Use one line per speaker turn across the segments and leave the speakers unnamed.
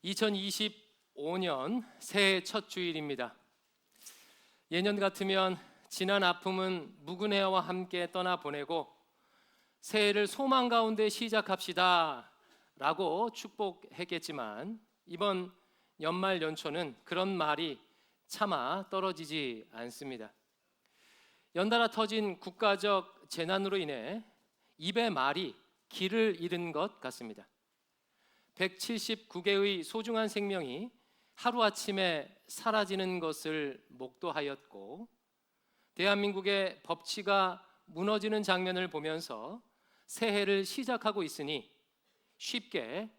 2025년 새해 첫 주일입니다. 예년 같으면 지난 아픔은 묵은 해와 함께 떠나보내고 새해를 소망 가운데 시작합시다 라고 축복했겠지만 이번 연말 연초는 그런 말이 차마 떨어지지 않습니다. 연달아 터진 국가적 재난으로 인해 입의 말이 길을 잃은 것 같습니다. 179개의 소중한 생명이 하루아침에 사라지는 것을 목도하였고 대한민국의 법치가 무너지는 장면을 보면서 새해를 시작하고 있으니 쉽게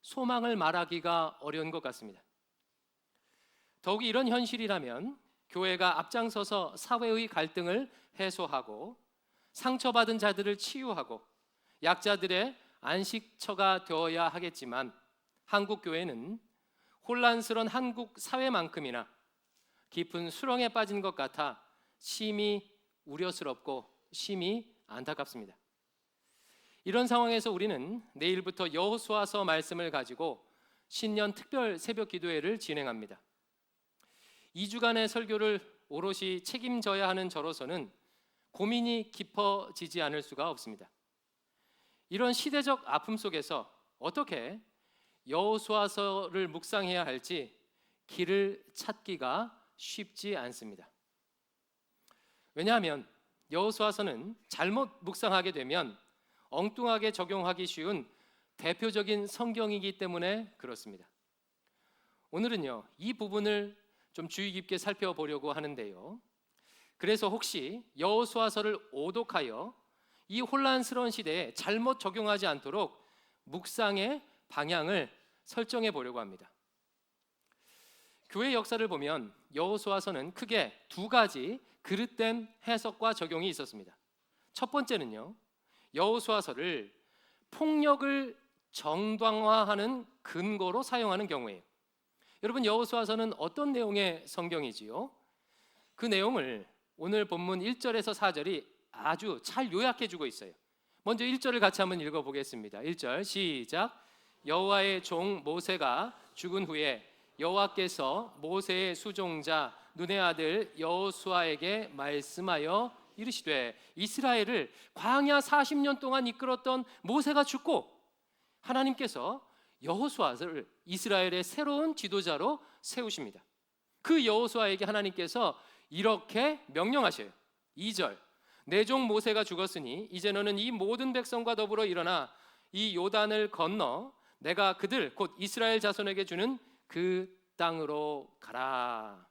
소망을 말하기가 어려운 것 같습니다. 더욱이 이런 현실이라면 교회가 앞장서서 사회의 갈등을 해소하고 상처받은 자들을 치유하고 약자들의 안식처가 되어야 하겠지만 한국 교회는 혼란스러운 한국 사회만큼이나 깊은 수렁에 빠진 것 같아 심히 우려스럽고 심히 안타깝습니다. 이런 상황에서 우리는 내일부터 여호수아서 말씀을 가지고 신년 특별 새벽 기도회를 진행합니다. 2주간의 설교를 오롯이 책임져야 하는 저로서는 고민이 깊어지지 않을 수가 없습니다. 이런 시대적 아픔 속에서 어떻게 여호수아서를 묵상해야 할지 길을 찾기가 쉽지 않습니다. 왜냐하면 여호수아서는 잘못 묵상하게 되면 엉뚱하게 적용하기 쉬운 대표적인 성경이기 때문에 그렇습니다. 오늘은요, 이 부분을 좀 주의 깊게 살펴보려고 하는데요. 그래서 혹시 여호수아서를 오독하여 이 혼란스러운 시대에 잘못 적용하지 않도록 묵상의 방향을 설정해 보려고 합니다. 교회 역사를 보면 여호수아서는 크게 두 가지 그릇된 해석과 적용이 있었습니다. 첫 번째는요, 여호수아서를 폭력을 정당화하는 근거로 사용하는 경우예요. 여러분, 여호수아서는 어떤 내용의 성경이지요? 그 내용을 오늘 본문 1절에서 4절이 아주 잘 요약해 주고 있어요. 먼저 1절을 같이 한번 읽어보겠습니다. 1절 시작. 여호와의 종 모세가 죽은 후에 여호와께서 모세의 수종자 눈의 아들 여호수아에게 말씀하여 이르시되 이스라엘을 광야 40년 동안 이끌었던 모세가 죽고 하나님께서 여호수아를 이스라엘의 새로운 지도자로 세우십니다. 그 여호수아에게 하나님께서 이렇게 명령하셔요. 2절 내 종 모세가 죽었으니 이제 너는 이 모든 백성과 더불어 일어나 이 요단을 건너 내가 그들 곧 이스라엘 자손에게 주는 그 땅으로 가라.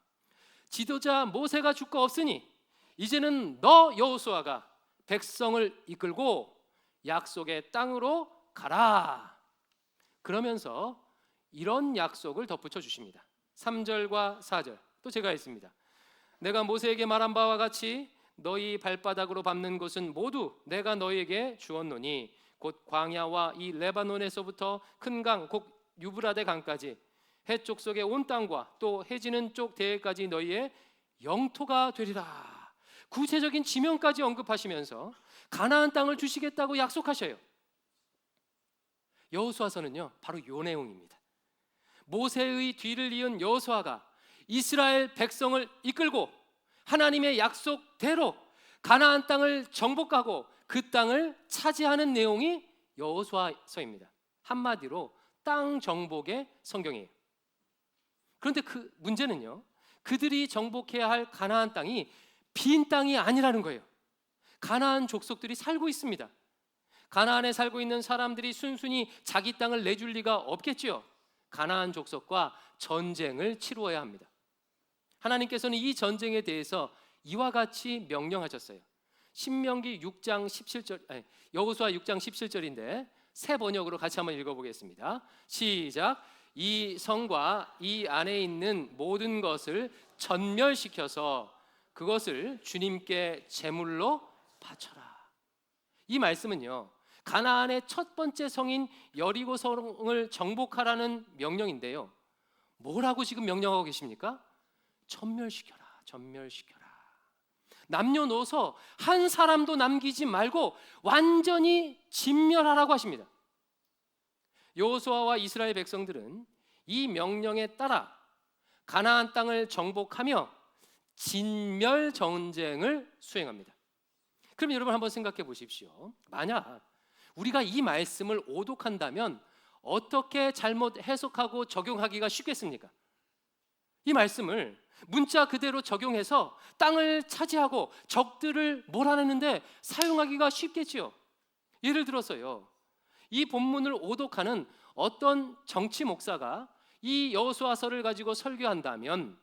지도자 모세가 죽고 없으니 이제는 너 여호수아가 백성을 이끌고 약속의 땅으로 가라. 그러면서 이런 약속을 덧붙여 주십니다. 3절과 4절 또 제가 있습니다. 내가 모세에게 말한 바와 같이 너희 발바닥으로 밟는 곳은 모두 내가 너희에게 주었노니 곧 광야와 이 레바논에서부터 큰 강 곧 유브라데 강까지 해쪽 속의 온 땅과 또 해지는 쪽 대해까지 너희의 영토가 되리라. 구체적인 지명까지 언급하시면서 가나안 땅을 주시겠다고 약속하셔요. 여호수아서는요, 바로 이 내용입니다. 모세의 뒤를 이은 여호수아가 이스라엘 백성을 이끌고 하나님의 약속대로 가나안 땅을 정복하고 그 땅을 차지하는 내용이 여호수아서입니다. 한마디로 땅 정복의 성경이에요. 그런데 그 문제는요, 그들이 정복해야 할 가나안 땅이 빈 땅이 아니라는 거예요. 가나안 족속들이 살고 있습니다. 가나안에 살고 있는 사람들이 순순히 자기 땅을 내줄 리가 없겠지요. 가나안 족속과 전쟁을 치루어야 합니다. 하나님께서는 이 전쟁에 대해서 이와 같이 명령하셨어요. 신명기 6장 17절, 여호수아 6장 17절인데 새 번역으로 같이 한번 읽어보겠습니다. 시작. 이 성과 이 안에 있는 모든 것을 전멸시켜서 그것을 주님께 제물로 바쳐라. 이 말씀은요, 가나안의 첫 번째 성인 여리고 성을 정복하라는 명령인데요, 뭐라고 지금 명령하고 계십니까? 전멸시켜라, 전멸시켜라. 남녀노소 한 사람도 남기지 말고 완전히 진멸하라고 하십니다. 여호수아와 이스라엘 백성들은 이 명령에 따라 가나안 땅을 정복하며 진멸 전쟁을 수행합니다. 그럼 여러분 한번 생각해 보십시오. 만약 우리가 이 말씀을 오독한다면 어떻게 잘못 해석하고 적용하기가 쉽겠습니까? 이 말씀을 문자 그대로 적용해서 땅을 차지하고 적들을 몰아내는데 사용하기가 쉽겠지요. 예를 들어서요, 이 본문을 오독하는 어떤 정치 목사가 이 여호수아서를 가지고 설교한다면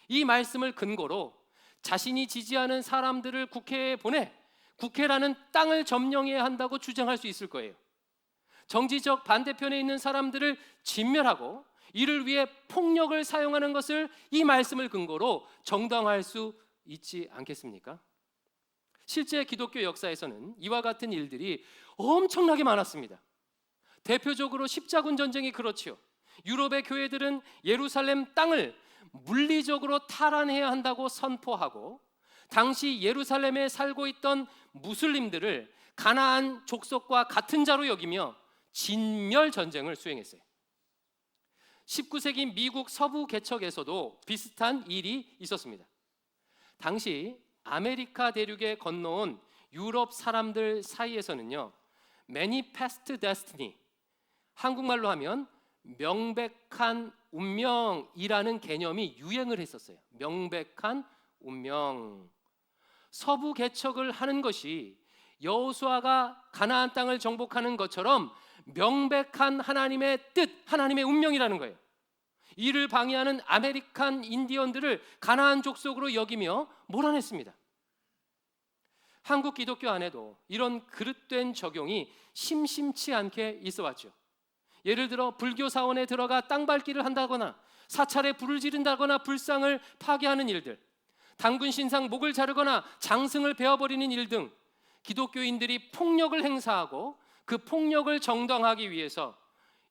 이 말씀을 근거로 자신이 지지하는 사람들을 국회에 보내 국회라는 땅을 점령해야 한다고 주장할 수 있을 거예요. 정치적 반대편에 있는 사람들을 진멸하고 이를 위해 폭력을 사용하는 것을 이 말씀을 근거로 정당화할 수 있지 않겠습니까? 실제 기독교 역사에서는 이와 같은 일들이 엄청나게 많았습니다. 대표적으로 십자군 전쟁이 그렇지요. 유럽의 교회들은 예루살렘 땅을 물리적으로 탈환해야 한다고 선포하고 당시 예루살렘에 살고 있던 무슬림들을 가나안 족속과 같은 자로 여기며 진멸 전쟁을 수행했어요. 19세기 미국 서부 개척에서도 비슷한 일이 있었습니다. 당시 아메리카 대륙에 건너온 유럽 사람들 사이에서는요, Manifest Destiny, 한국말로 하면 명백한 운명이라는 개념이 유행을 했었어요. 명백한 운명. 서부 개척을 하는 것이 여호수아가 가나안 땅을 정복하는 것처럼 명백한 하나님의 뜻, 하나님의 운명이라는 거예요. 이를 방해하는 아메리칸 인디언들을 가나안 족속으로 여기며 몰아냈습니다. 한국 기독교 안에도 이런 그릇된 적용이 심심치 않게 있어 왔죠. 예를 들어 불교 사원에 들어가 땅 밟기를 한다거나 사찰에 불을 지른다거나 불상을 파괴하는 일들, 당군 신상 목을 자르거나 장승을 베어버리는 일 등 기독교인들이 폭력을 행사하고 그 폭력을 정당화하기 위해서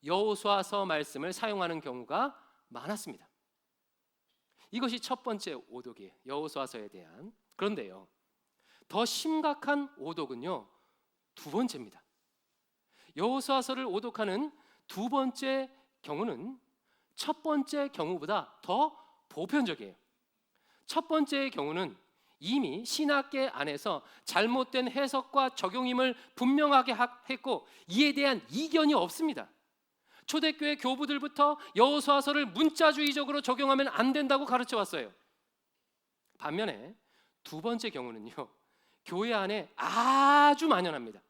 여호수아서 말씀을 사용하는 경우가 많았습니다. 이것이 첫 번째 오독이에요. 여호수아서에 대한. 그런데요, 더 심각한 오독은요, 두 번째입니다. 여호수아서를 오독하는 두 번째 경우는 첫 번째 경우보다 더 보편적이에요. 첫 번째의 경우는 이미 신학계 안에서 잘못된 해석과 적용임을 분명하게 했고 이에 대한 이견이 없습니다. 초대교회 교부들부터 여호수아서를 문자주의적으로 적용하면 안 된다고 가르쳐 왔어요. 반면에 두 번째 경우는요, 교회 안에 아주 만연합니다.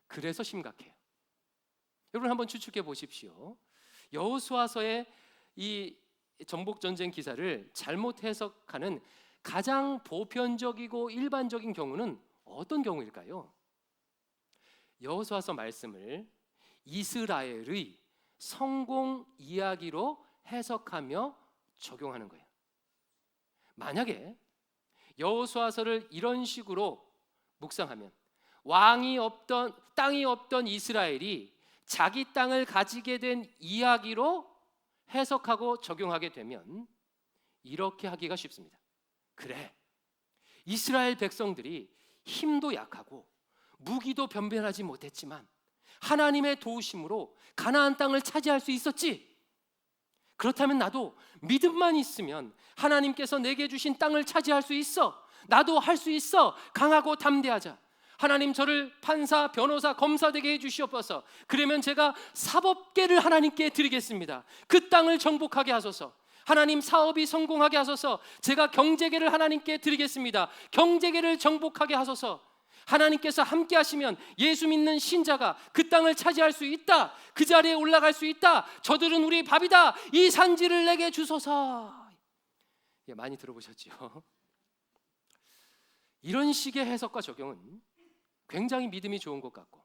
그래서 심각해요. 여러분 한번 추측해 보십시오. 여호수아서의 이 정복전쟁 기사를 잘못 해석하는 가장 보편적이고 일반적인 경우는 어떤 경우일까요? 여호수아서 말씀을 이스라엘의 성공 이야기로 해석하며 적용하는 거예요. 만약에 여호수아서를 이런 식으로 묵상하면 왕이 없던, 땅이 없던 이스라엘이 자기 땅을 가지게 된 이야기로 해석하고 적용하게 되면 이렇게 하기가 쉽습니다. 그래, 이스라엘 백성들이 힘도 약하고 무기도 변변하지 못했지만 하나님의 도우심으로 가나안 땅을 차지할 수 있었지. 그렇다면 나도 믿음만 있으면 하나님께서 내게 주신 땅을 차지할 수 있어. 나도 할 수 있어. 강하고 담대하자. 하나님 저를 판사, 변호사, 검사 되게 해주시옵소서. 그러면 제가 사법계를 하나님께 드리겠습니다. 그 땅을 정복하게 하소서. 하나님 사업이 성공하게 하소서. 제가 경제계를 하나님께 드리겠습니다. 경제계를 정복하게 하소서. 하나님께서 함께 하시면 예수 믿는 신자가 그 땅을 차지할 수 있다. 그 자리에 올라갈 수 있다. 저들은 우리 밥이다. 이 산지를 내게 주소서. 많이 들어보셨죠? 이런 식의 해석과 적용은 굉장히 믿음이 좋은 것 같고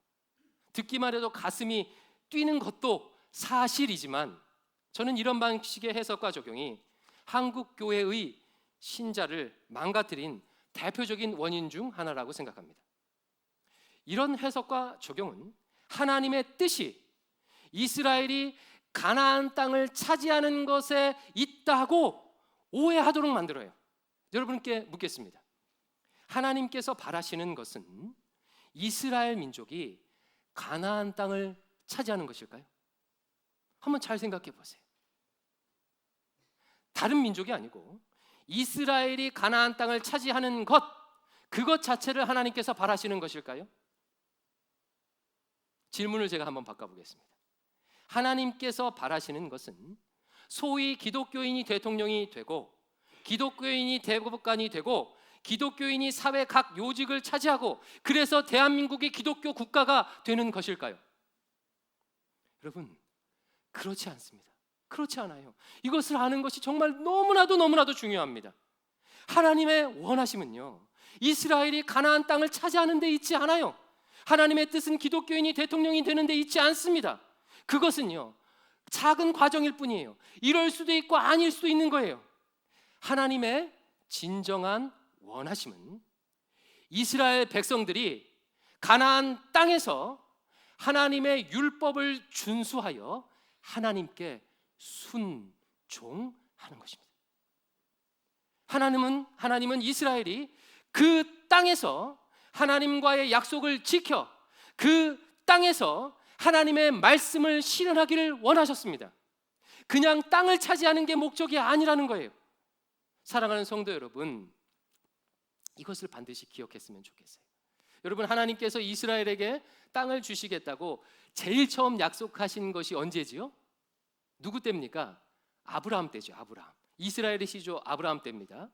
듣기만 해도 가슴이 뛰는 것도 사실이지만 저는 이런 방식의 해석과 적용이 한국 교회의 신자를 망가뜨린 대표적인 원인 중 하나라고 생각합니다. 이런 해석과 적용은 하나님의 뜻이 이스라엘이 가나안 땅을 차지하는 것에 있다고 오해하도록 만들어요. 여러분께 묻겠습니다. 하나님께서 바라시는 것은 이스라엘 민족이 가나안 땅을 차지하는 것일까요? 한번 잘 생각해 보세요. 다른 민족이 아니고 이스라엘이 가나안 땅을 차지하는 것, 그것 자체를 하나님께서 바라시는 것일까요? 질문을 제가 한번 바꿔보겠습니다. 하나님께서 바라시는 것은 소위 기독교인이 대통령이 되고, 기독교인이 대법관이 되고, 기독교인이 사회 각 요직을 차지하고, 그래서 대한민국이 기독교 국가가 되는 것일까요? 여러분, 그렇지 않습니다. 그렇지 않아요. 이것을 아는 것이 정말 너무나도 중요합니다. 하나님의 원하심은요, 이스라엘이 가나안 땅을 차지하는 데 있지 않아요. 하나님의 뜻은 기독교인이 대통령이 되는 데 있지 않습니다. 그것은요, 작은 과정일 뿐이에요. 이럴 수도 있고 아닐 수도 있는 거예요. 하나님의 진정한 원하심은 이스라엘 백성들이 가나안 땅에서 하나님의 율법을 준수하여 하나님께 순종하는 것입니다. 하나님은 이스라엘이 그 땅에서 하나님과의 약속을 지켜 그 땅에서 하나님의 말씀을 실현하기를 원하셨습니다. 그냥 땅을 차지하는 게 목적이 아니라는 거예요. 사랑하는 성도 여러분, 이것을 반드시 기억했으면 좋겠어요. 여러분, 하나님께서 이스라엘에게 땅을 주시겠다고 제일 처음 약속하신 것이 언제지요? 누구 때입니까? 아브라함 때죠. 아브라함. 이스라엘의 시조 아브라함 때입니다.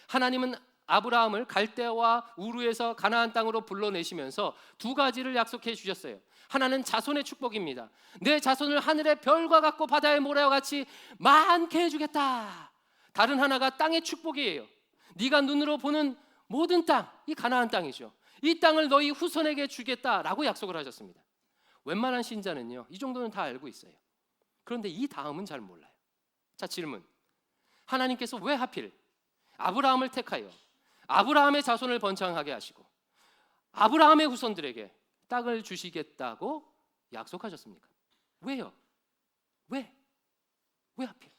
하나님은 아브라함을 갈대와 우르에서 가나안 땅으로 불러내시면서 두 가지를 약속해 주셨어요. 하나는 자손의 축복입니다. 내 자손을 하늘의 별과 같고 바다의 모래와 같이 많게 해주겠다. 다른 하나가 땅의 축복이에요. 네가 눈으로 보는 모든 땅, 이 가나안 땅이죠. 이 땅을 너희 후손에게 주겠다라고 약속을 하셨습니다. 웬만한 신자는요, 이 정도는 다 알고 있어요. 그런데 이 다음은 잘 몰라요. 자, 질문. 하나님께서 왜 하필 아브라함을 택하여 아브라함의 자손을 번창하게 하시고 아브라함의 후손들에게 땅을 주시겠다고 약속하셨습니까? 왜요? 왜 하필?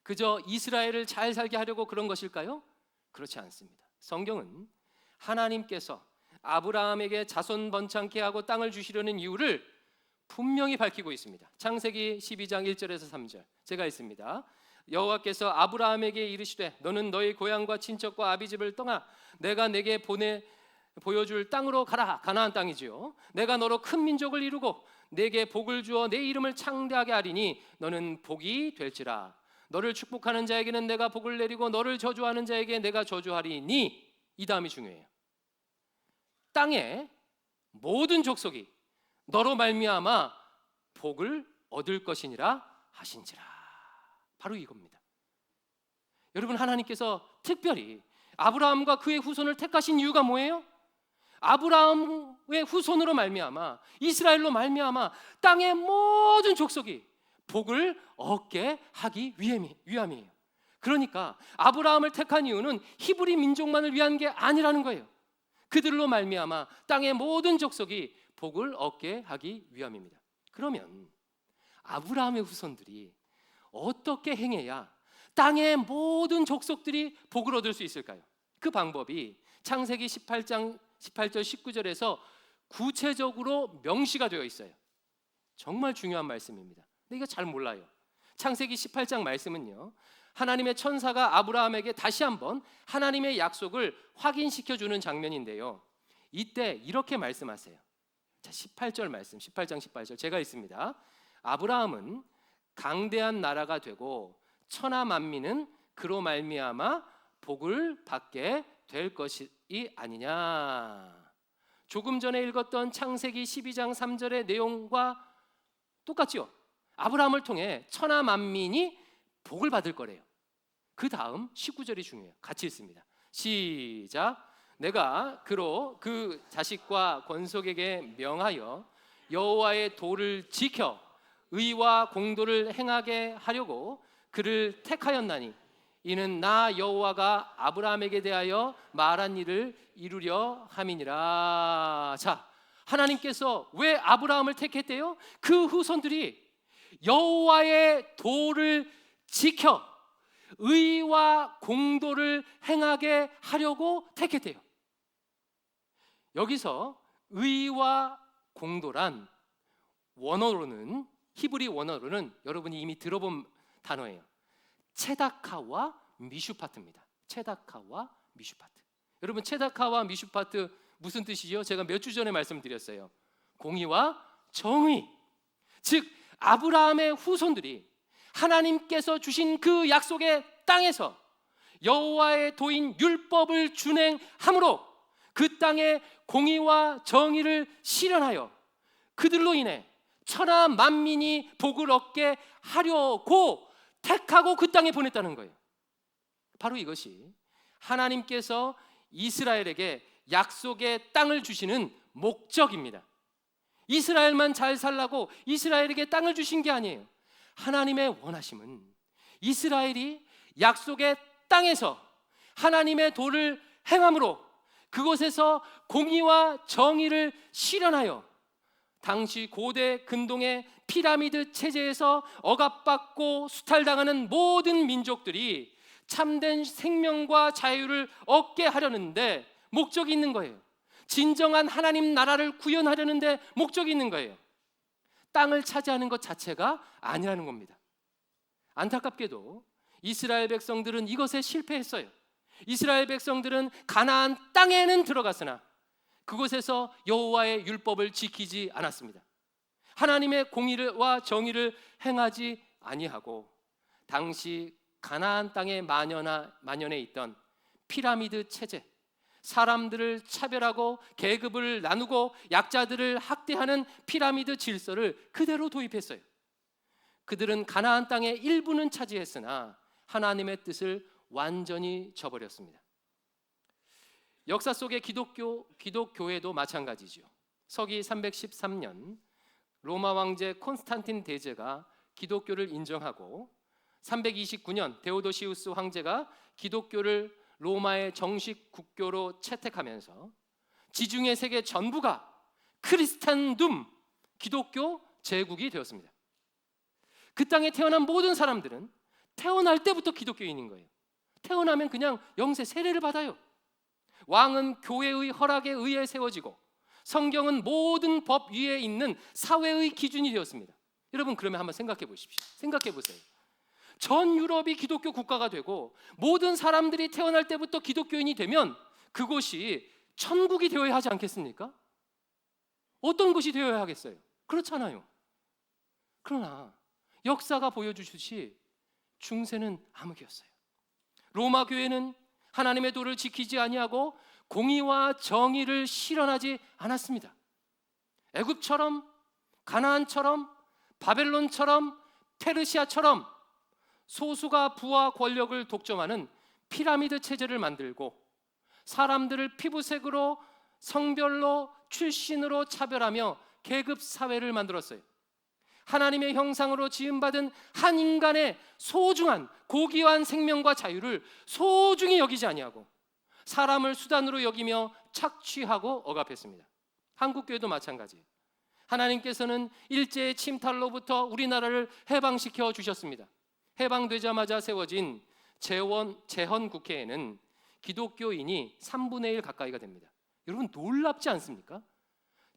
그저 이스라엘을 잘 살게 하려고 그런 것일까요? 그렇지 않습니다. 성경은 하나님께서 아브라함에게 자손 번창케 하고 땅을 주시려는 이유를 분명히 밝히고 있습니다. 창세기 12장 1절에서 3절 제가 읽습니다. 여호와께서 아브라함에게 이르시되 너는 너희 고향과 친척과 아비집을 떠나 내가 내게 보여줄 땅으로 가라. 가나안 땅이지요. 내가 너로 큰 민족을 이루고 내게 복을 주어 내 이름을 창대하게 하리니 너는 복이 될지라. 너를 축복하는 자에게는 내가 복을 내리고 너를 저주하는 자에게 내가 저주하리니. 이 다음이 중요해요. 땅의 모든 족속이 너로 말미암아 복을 얻을 것이니라 하신지라. 바로 이겁니다. 여러분, 하나님께서 특별히 아브라함과 그의 후손을 택하신 이유가 뭐예요? 아브라함의 후손으로 말미암아, 이스라엘로 말미암아 땅의 모든 족속이 복을 얻게 하기 위함이에요. 그러니까 아브라함을 택한 이유는 히브리 민족만을 위한 게 아니라는 거예요. 그들로 말미암아 땅의 모든 족속이 복을 얻게 하기 위함입니다. 그러면 아브라함의 후손들이 어떻게 행해야 땅의 모든 족속들이 복을 얻을 수 있을까요? 그 방법이 창세기 18장 18절 19절에서 구체적으로 명시가 되어 있어요. 정말 중요한 말씀입니다. 근데 이거 잘 몰라요. 창세기 18장 말씀은요, 하나님의 천사가 아브라함에게 다시 한번 하나님의 약속을 확인시켜주는 장면인데요, 이때 이렇게 말씀하세요. 자, 18절 말씀, 18장 18절 제가 읽습니다. 아브라함은 강대한 나라가 되고 천하 만민은 그로 말미암아 복을 받게 될 것이 아니냐. 조금 전에 읽었던 창세기 12장 3절의 내용과 똑같죠? 아브라함을 통해 천하 만민이 복을 받을 거래요. 그 다음 19절이 중요해요. 같이 읽습니다. 시작. 내가 그로 그 자식과 권속에게 명하여 여호와의 도를 지켜 의와 공도를 행하게 하려고 그를 택하였나니 이는 나 여호와가 아브라함에게 대하여 말한 일을 이루려 함이니라. 자, 하나님께서 왜 아브라함을 택했대요? 그 후손들이 여호와의 도를 지켜 의와 공도를 행하게 하려고 택했대요. 여기서 의와 공도란 원어로는, 히브리 원어로는 여러분이 이미 들어본 단어예요. 체다카와 미슈파트입니다. 체다카와 미슈파트. 여러분, 체다카와 미슈파트 무슨 뜻이죠? 제가 몇 주 전에 말씀드렸어요. 공의와 정의. 즉 아브라함의 후손들이 하나님께서 주신 그 약속의 땅에서 여호와의 도인 율법을 준행함으로 그 땅에 공의와 정의를 실현하여 그들로 인해 천하 만민이 복을 얻게 하려고 택하고 그 땅에 보냈다는 거예요. 바로 이것이 하나님께서 이스라엘에게 약속의 땅을 주시는 목적입니다. 이스라엘만 잘 살라고 이스라엘에게 땅을 주신 게 아니에요. 하나님의 원하심은 이스라엘이 약속의 땅에서 하나님의 도를 행함으로 그곳에서 공의와 정의를 실현하여 당시 고대 근동의 피라미드 체제에서 억압받고 수탈당하는 모든 민족들이 참된 생명과 자유를 얻게 하려는데 목적이 있는 거예요. 진정한 하나님 나라를 구현하려는데 목적이 있는 거예요. 땅을 차지하는 것 자체가 아니라는 겁니다. 안타깝게도 이스라엘 백성들은 이것에 실패했어요. 이스라엘 백성들은 가나안 땅에는 들어갔으나 그곳에서 여호와의 율법을 지키지 않았습니다. 하나님의 공의와 정의를 행하지 아니하고 당시 가나안 땅에 만연해 있던 피라미드 체제, 사람들을 차별하고 계급을 나누고 약자들을 학대하는 피라미드 질서를 그대로 도입했어요. 그들은 가나안 땅의 일부는 차지했으나 하나님의 뜻을 완전히 저버렸습니다. 역사 속의 기독교회도 마찬가지죠. 서기 313년 로마 황제 콘스탄틴 대제가 기독교를 인정하고 329년 데오도시우스 황제가 기독교를 로마의 정식 국교로 채택하면서 지중해 세계 전부가 크리스탄둠, 기독교 제국이 되었습니다. 그 땅에 태어난 모든 사람들은 태어날 때부터 기독교인인 거예요. 태어나면 그냥 영세 세례를 받아요. 왕은 교회의 허락에 의해 세워지고 성경은 모든 법 위에 있는 사회의 기준이 되었습니다. 여러분, 그러면 한번 생각해 보십시오. 생각해 보세요. 전 유럽이 기독교 국가가 되고 모든 사람들이 태어날 때부터 기독교인이 되면 그곳이 천국이 되어야 하지 않겠습니까? 어떤 곳이 되어야 하겠어요? 그렇잖아요. 그러나 역사가 보여주듯이 중세는 암흑이었어요. 로마 교회는 하나님의 도를 지키지 아니하고 공의와 정의를 실현하지 않았습니다. 애굽처럼, 가나안처럼, 바벨론처럼, 페르시아처럼 소수가 부와 권력을 독점하는 피라미드 체제를 만들고 사람들을 피부색으로, 성별로, 출신으로 차별하며 계급 사회를 만들었어요. 하나님의 형상으로 지음받은 한 인간의 소중한 고귀한 생명과 자유를 소중히 여기지 아니하고 사람을 수단으로 여기며 착취하고 억압했습니다. 한국교회도 마찬가지예요. 하나님께서는 일제의 침탈로부터 우리나라를 해방시켜 주셨습니다. 해방되자마자 세워진 재헌국회에는 기독교인이 3분의 1 가까이가 됩니다. 여러분, 놀랍지 않습니까?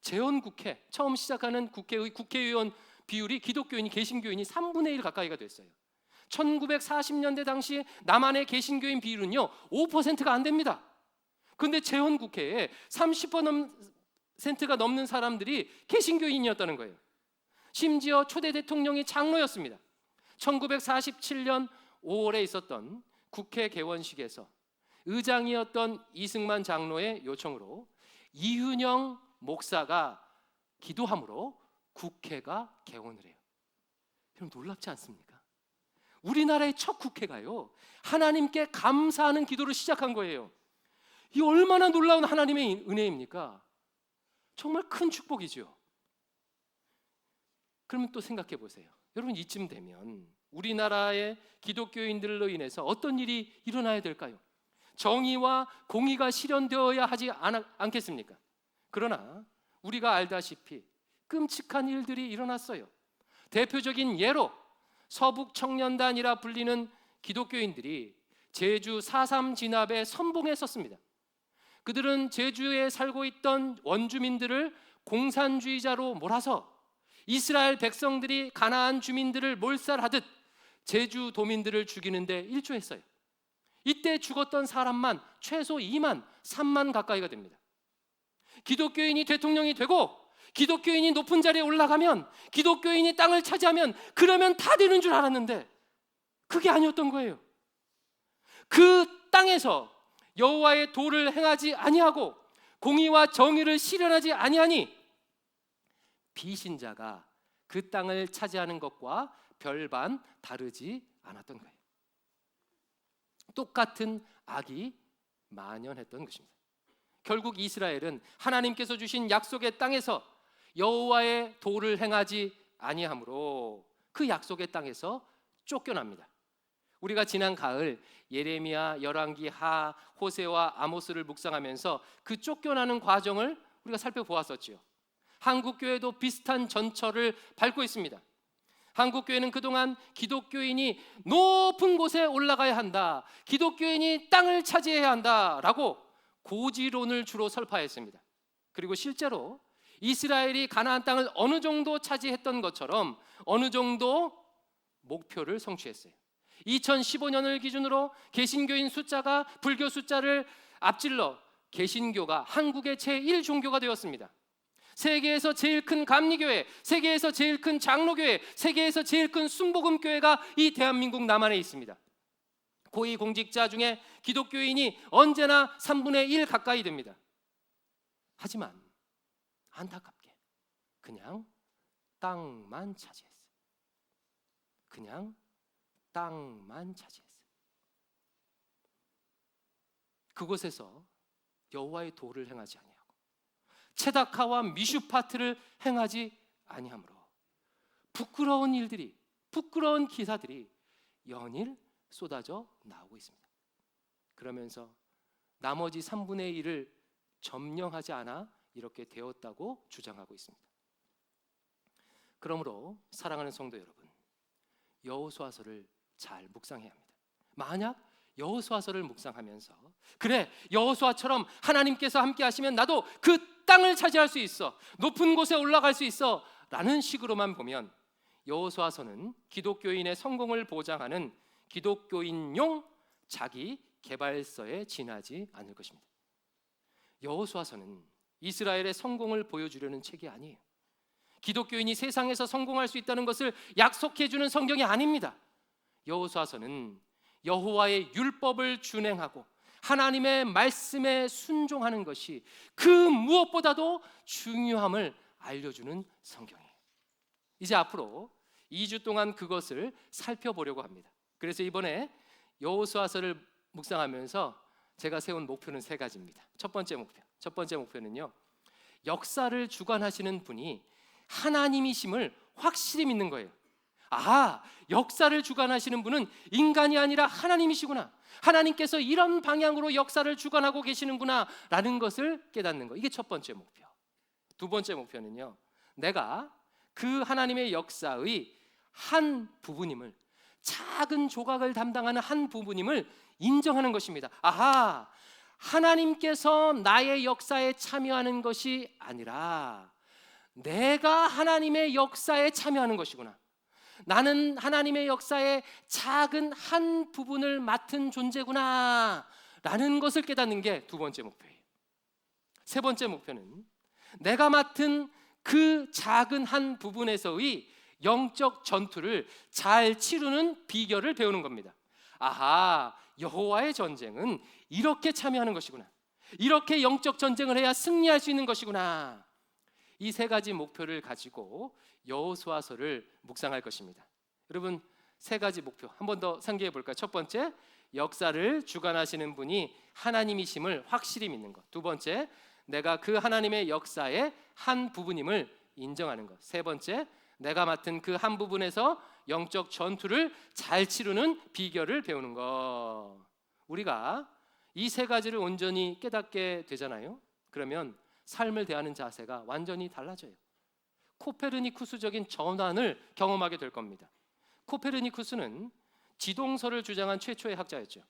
재헌국회 처음 시작하는 국회의 국회의원 비율이 기독교인이 개신교인이 3분의 1 가까이가 됐어요. 1940년대 당시 남한의 개신교인 비율은요 5%가 안 됩니다. 그런데 재헌국회에 30%가 넘는 사람들이 개신교인이었다는 거예요. 심지어 초대 대통령이 장로였습니다. 1947년 5월에 있었던 국회 개원식에서 의장이었던 이승만 장로의 요청으로 이윤영 목사가 기도함으로 국회가 개원을 해요. 여러분, 놀랍지 않습니까? 우리나라의 첫 국회가요 하나님께 감사하는 기도를 시작한 거예요. 이 얼마나 놀라운 하나님의 은혜입니까? 정말 큰 축복이죠. 그러면 또 생각해 보세요. 여러분, 이쯤 되면 우리나라의 기독교인들로 인해서 어떤 일이 일어나야 될까요? 정의와 공의가 실현되어야 하지 않겠습니까? 그러나 우리가 알다시피 끔찍한 일들이 일어났어요. 대표적인 예로 서북 청년단이라 불리는 기독교인들이 제주 4.3 진압에 선봉에 섰습니다. 그들은 제주에 살고 있던 원주민들을 공산주의자로 몰아서 이스라엘 백성들이 가나안 주민들을 몰살하듯 제주도민들을 죽이는데 일조했어요. 이때 죽었던 사람만 최소 2만, 3만 가까이가 됩니다. 기독교인이 대통령이 되고 기독교인이 높은 자리에 올라가면, 기독교인이 땅을 차지하면, 그러면 다 되는 줄 알았는데 그게 아니었던 거예요. 그 땅에서 여호와의 도를 행하지 아니하고 공의와 정의를 실현하지 아니하니 비신자가 그 땅을 차지하는 것과 별반 다르지 않았던 거예요. 똑같은 악이 만연했던 것입니다. 결국 이스라엘은 하나님께서 주신 약속의 땅에서 여호와의 도를 행하지 아니하므로 그 약속의 땅에서 쫓겨납니다. 우리가 지난 가을 예레미야, 열왕기, 하, 호세와 아모스를 묵상하면서 그 쫓겨나는 과정을 우리가 살펴보았었지요. 한국교회도 비슷한 전철을 밟고 있습니다. 한국교회는 그동안 기독교인이 높은 곳에 올라가야 한다, 기독교인이 땅을 차지해야 한다라고 고지론을 주로 설파했습니다. 그리고 실제로 이스라엘이 가나안 땅을 어느 정도 차지했던 것처럼 어느 정도 목표를 성취했어요. 2015년을 기준으로 개신교인 숫자가 불교 숫자를 앞질러 개신교가 한국의 제1종교가 되었습니다. 세계에서 제일 큰 감리교회, 세계에서 제일 큰 장로교회, 세계에서 제일 큰 순복음교회가 이 대한민국 남한에 있습니다. 고위공직자 중에 기독교인이 언제나 3분의 1 가까이 됩니다. 하지만 안타깝게 그냥 땅만 차지했어요. 그냥 땅만 차지했어요. 그곳에서 여호와의 도를 행하지 아니하고 체다카와 미슈파트를 행하지 아니하므로 부끄러운 일들이, 부끄러운 기사들이 연일 쏟아져 나오고 있습니다. 그러면서 나머지 3분의 1을 점령하지 않아 이렇게 되었다고 주장하고 있습니다. 그러므로 사랑하는 성도 여러분, 여호수아서를 잘 묵상해야 합니다. 만약 여호수아서를 묵상하면서 그래, 여호수아처럼 하나님께서 함께 하시면 나도 그 땅을 차지할 수 있어, 높은 곳에 올라갈 수 있어 라는 식으로만 보면 여호수아서는 기독교인의 성공을 보장하는 기독교인용 자기 개발서에 지나지 않을 것입니다. 여호수아서는 이스라엘의 성공을 보여주려는 책이 아니에요. 기독교인이 세상에서 성공할 수 있다는 것을 약속해 주는 성경이 아닙니다. 여호수아서는 여호와의 율법을 준행하고 하나님의 말씀에 순종하는 것이 그 무엇보다도 중요함을 알려주는 성경이에요. 이제 앞으로 2주 동안 그것을 살펴보려고 합니다. 그래서 이번에 여호수아서를 묵상하면서 제가 세운 목표는 3가지입니다. 첫 번째 목표는요, 역사를 주관하시는 분이 하나님이심을 확실히 믿는 거예요. 역사를 주관하시는 분은 인간이 아니라 하나님이시구나, 하나님께서 이런 방향으로 역사를 주관하고 계시는구나 라는 것을 깨닫는 거. 이게 첫 번째 목표. 두 번째 목표는요, 내가 그 하나님의 역사의 한 부분임을, 작은 조각을 담당하는 한 부분임을 인정하는 것입니다. 하나님께서 나의 역사에 참여하는 것이 아니라 내가 하나님의 역사에 참여하는 것이구나, 나는 하나님의 역사의 작은 한 부분을 맡은 존재구나 라는 것을 깨닫는 게 두 번째 목표예요. 세 번째 목표는 내가 맡은 그 작은 한 부분에서의 영적 전투를 잘 치르는 비결을 배우는 겁니다. 여호와의 전쟁은 이렇게 참여하는 것이구나, 이렇게 영적 전쟁을 해야 승리할 수 있는 것이구나. 이 3가지 목표를 가지고 여호수아서를 묵상할 것입니다. 여러분, 3가지 목표 한 번 더 상기해 볼까요? 첫 번째, 역사를 주관하시는 분이 하나님이심을 확실히 믿는 것. 두 번째, 내가 그 하나님의 역사의 한 부분임을 인정하는 것. 세 번째, 내가 맡은 그 한 부분에서 영적 전투를 잘 치르는 비결을 배우는 것. 우리가 이 3가지를 온전히 깨닫게 되잖아요. 그러면 삶을 대하는 자세가 완전히 달라져요. 코페르니쿠스적인 전환을 경험하게 될 겁니다. 코페르니쿠스는 지동설을 주장한 최초의 학자였죠.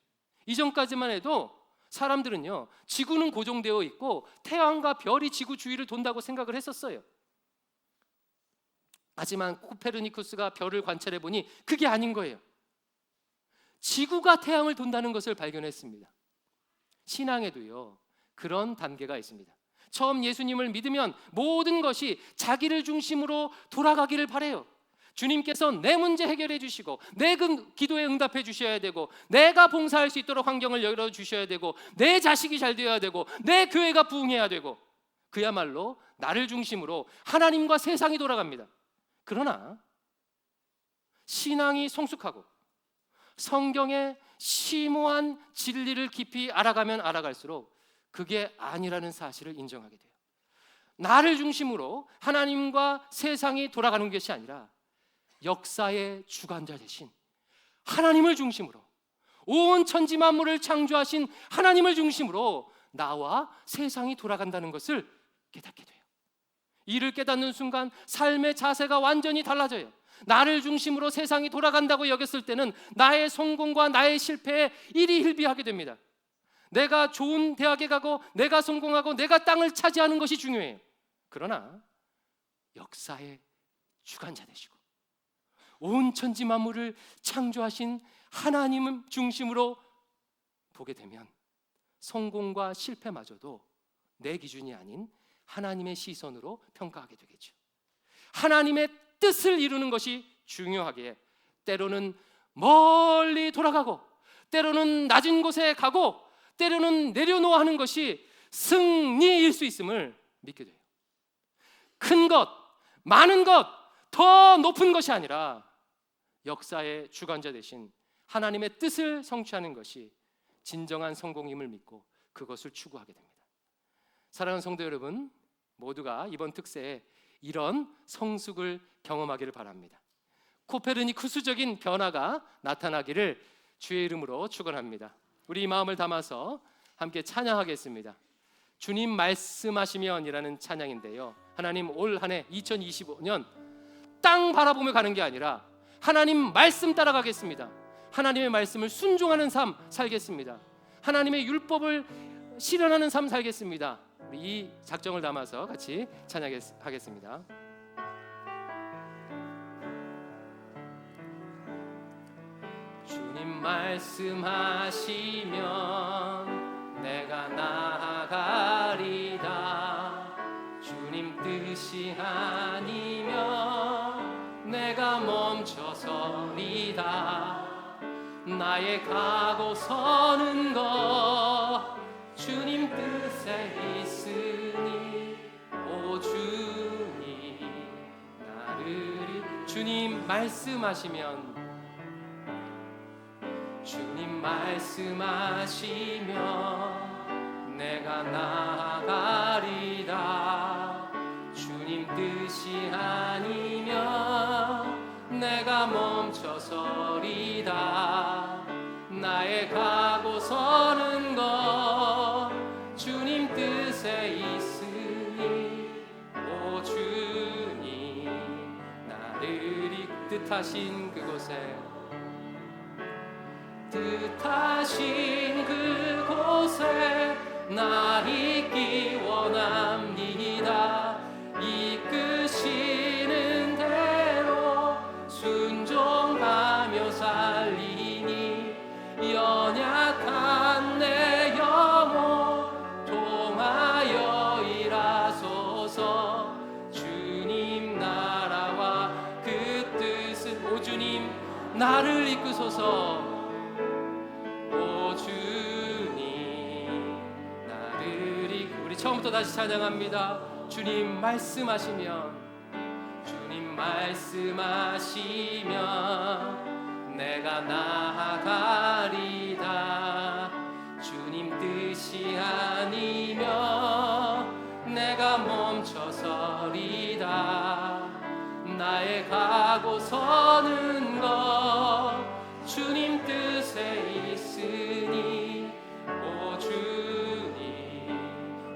이전까지만 해도 사람들은요, 지구는 고정되어 있고 태양과 별이 지구 주위를 돈다고 생각을 했었어요. 하지만 코페르니쿠스가 별을 관찰해 보니 그게 아닌 거예요. 지구가 태양을 돈다는 것을 발견했습니다. 신앙에도요, 그런 단계가 있습니다. 처음 예수님을 믿으면 모든 것이 자기를 중심으로 돌아가기를 바래요. 주님께서 내 문제 해결해 주시고 내 기도에 응답해 주셔야 되고, 내가 봉사할 수 있도록 환경을 열어 주셔야 되고, 내 자식이 잘 되어야 되고, 내 교회가 부흥해야 되고, 그야말로 나를 중심으로 하나님과 세상이 돌아갑니다. 그러나 신앙이 성숙하고 성경의 심오한 진리를 깊이 알아가면 알아갈수록 그게 아니라는 사실을 인정하게 돼요. 나를 중심으로 하나님과 세상이 돌아가는 것이 아니라 역사의 주관자 되신 하나님을 중심으로, 온 천지 만물을 창조하신 하나님을 중심으로 나와 세상이 돌아간다는 것을 깨닫게 돼요. 이를 깨닫는 순간 삶의 자세가 완전히 달라져요. 나를 중심으로 세상이 돌아간다고 여겼을 때는 나의 성공과 나의 실패에 일희일비하게 됩니다. 내가 좋은 대학에 가고 내가 성공하고 내가 땅을 차지하는 것이 중요해요. 그러나 역사의 주관자 되시고 온 천지 만물을 창조하신 하나님을 중심으로 보게 되면 성공과 실패마저도 내 기준이 아닌 하나님의 시선으로 평가하게 되겠죠. 하나님의 뜻을 이루는 것이 중요하기에 때로는 멀리 돌아가고, 때로는 낮은 곳에 가고, 때로는 내려놓아 하는 것이 승리일 수 있음을 믿게 돼요. 큰 것, 많은 것, 더 높은 것이 아니라 역사의 주관자 되신 하나님의 뜻을 성취하는 것이 진정한 성공임을 믿고 그것을 추구하게 됩니다. 사랑하는 성도 여러분, 모두가 이번 특세에 이런 성숙을 경험하기를 바랍니다. 코페르니쿠스적인 변화가 나타나기를 주의 이름으로 축원합니다. 우리 마음을 담아서 함께 찬양하겠습니다. 주님 말씀하시면이라는 찬양인데요, 하나님 올 한 해 2025년 땅 바라보며 가는 게 아니라 하나님 말씀 따라가겠습니다. 하나님의 말씀을 순종하는 삶 살겠습니다. 하나님의 율법을 실현하는 삶 살겠습니다. 우리 이 작정을 담아서 같이 찬양하겠습니다. 주님 말씀하시면 내가 나아가리다. 주님 뜻이 아니면 내가 멈춰서리다. 나의 가고 서는 것 주님 뜻에 있으니, 오 주님 나를 주님 말씀하시면, 주님 말씀하시면 내가 나아가리다. 주님 뜻이 아니면 내가 멈춰서리다. 나의 가고 서는 것 주님 뜻에 있으니, 오 주님 나를 뜻하신 그곳에, 뜻하신 그곳에 나 있기 원합니다. 이끄시는 대로 순종하며 살리니, 연약한 내 영혼 통하여 일하소서. 주님 나라와 그 뜻은, 오 주님 나를 이끄소서. 오 주님 나를 우리 처음부터 다시 찬양합니다. 주님 말씀하시면, 주님 말씀하시면 내가 나아가리다. 주님 뜻이 아니면 내가 멈춰서리다. 나의 가고 서는 것 주님 뜻에 있으니, 오 주님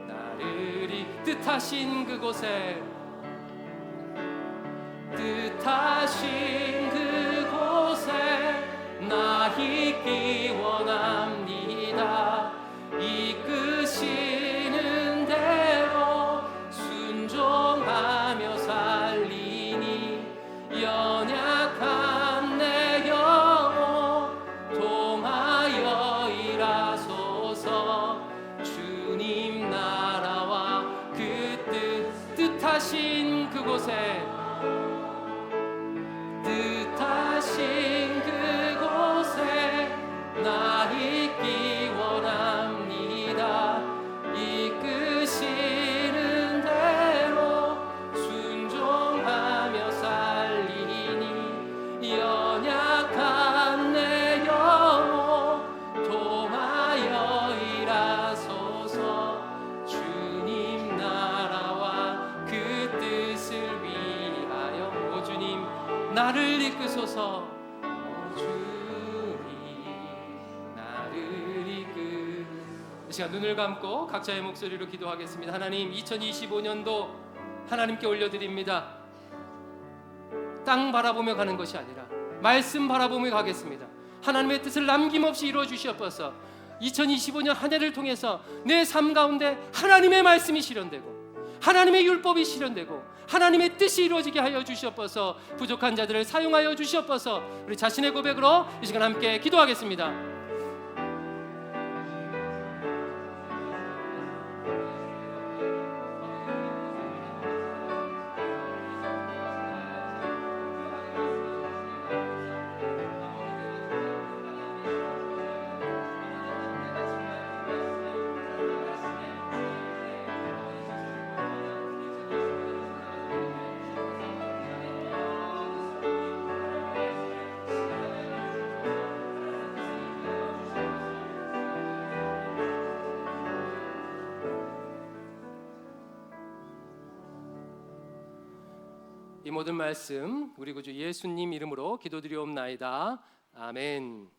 나를 뜻하신 그곳에, 뜻하신 그곳에 나 있기 원합니다. 이끄시는 대로 순종하며 살리니, 연약한 내 영혼 이끄소서. 주님 나를 이끄. 이 시간 눈을 감고 각자의 목소리로 기도하겠습니다. 하나님, 2025년도 하나님께 올려드립니다. 땅 바라보며 가는 것이 아니라 말씀 바라보며 가겠습니다. 하나님의 뜻을 남김없이 이루어 주시옵소서. 2025년 한 해를 통해서 내 삶 가운데 하나님의 말씀이 실현되고 하나님의 율법이 실현되고 하나님의 뜻이 이루어지게 하여 주시옵소서. 부족한 자들을 사용하여 주시옵소서. 우리 자신의 고백으로 이 시간 함께 기도하겠습니다. 이 모든 말씀 우리 구주 예수님 이름으로 기도드리옵나이다. 아멘.